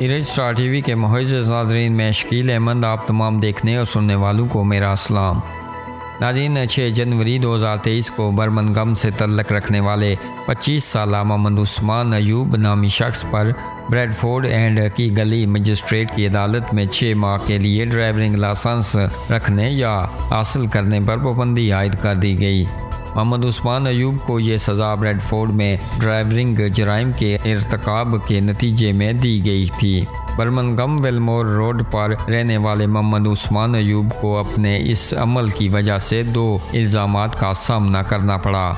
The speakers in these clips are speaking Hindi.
इरेज स्टार टीवी के मुअज़्ज़ज़ नाज़रीन, मैं शकील अहमद आप तमाम देखने और सुनने वालों को मेरा अस्सलाम। नाज़रीन, 6 जनवरी 2023 को बर्मिंघम से तल्लक रखने वाले 25 साल मोहम्मद उस्मान अयूब नामी शख्स पर ब्रैडफोर्ड एंड की गली मजिस्ट्रेट की अदालत में 6 माह के लिए ड्राइविंग लाइसेंस रखने या हासिल करने पर पाबंदी आयद कर दी गई। मोहम्मद उस्मान अयूब को ये सज़ा ब्रैडफोर्ड में ड्राइविंग जराइम के इर्तिकाब के नतीजे में दी गई थी। बर्मिंघम वेलमोर रोड पर रहने वाले मोहम्मद उस्मान अयूब को अपने इस अमल की वजह से 2 इल्ज़ामात का सामना करना पड़ा।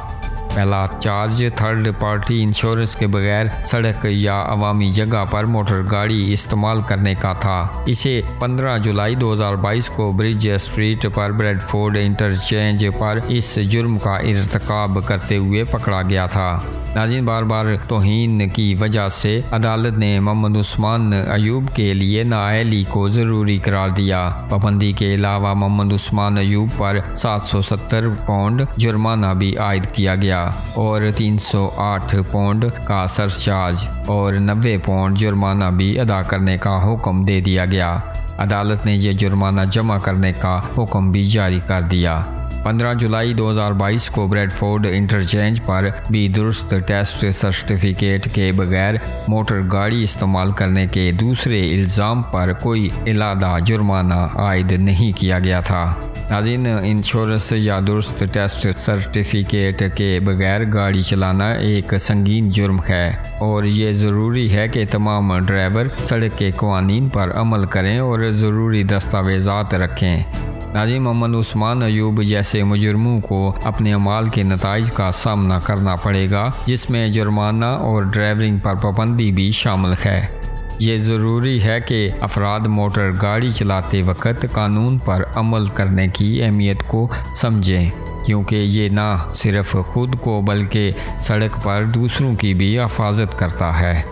पहला चार्ज थर्ड पार्टी इंश्योरेंस के बगैर सड़क या अवामी जगह पर मोटर गाड़ी इस्तेमाल करने का था। इसे 15 जुलाई 2022 को ब्रिज स्ट्रीट पर ब्रैडफोर्ड इंटरचेंज पर इस जुर्म का इर्तिकाब करते हुए पकड़ा गया था। नाज़रीन, बार बार तौहीन की वजह से अदालत ने मोहम्मद उस्मान अयूब के लिए नाअहली को ज़रूरी करार दिया। पाबंदी के अलावा मोहम्मद उस्मान अयूब पर 770 पाउंड जुर्माना भी आयद किया गया और 308 पाउंड का सरचार्ज और 90 पाउंड जुर्माना भी अदा करने का हुक्म दे दिया गया। अदालत ने यह जुर्माना जमा करने का हुक्म भी जारी कर दिया। 15 जुलाई 2022 को ब्रैडफोर्ड इंटरचेंज पर भी दुरुस्त टेस्ट सर्टिफिकेट के बगैर मोटर गाड़ी इस्तेमाल करने के दूसरे इल्ज़ाम पर कोई इलादा जुर्माना आयद नहीं किया गया था। नाज़रीन, इंश्योरेंस या दुरुस्त टेस्ट सर्टिफिकेट के बगैर गाड़ी चलाना एक संगीन जुर्म है और ये ज़रूरी है कि तमाम ड्राइवर सड़क के कवानीन पर अमल करें और ज़रूरी दस्तावेज़ात रखें। नाज़रीन, मोहम्मद उस्मान अयूब जैसे मुजरमों को अपने अमाल के नताइज का सामना करना पड़ेगा, जिसमें जुर्माना और ड्राइविंग पर पाबंदी भी शामिल है। ये ज़रूरी है कि अफराद मोटर गाड़ी चलाते वक्त कानून पर अमल करने की अहमियत को समझें, क्योंकि ये ना सिर्फ खुद को बल्कि सड़क पर दूसरों की भी हिफाजत करता है।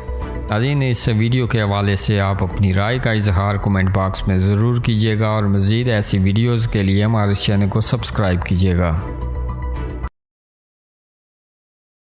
नाज़रीन, इस वीडियो के हवाले से आप अपनी राय का इजहार कमेंट बॉक्स में ज़रूर कीजिएगा और मज़ीद ऐसी वीडियोज़ के लिए हमारे चैनल को सब्सक्राइब कीजिएगा।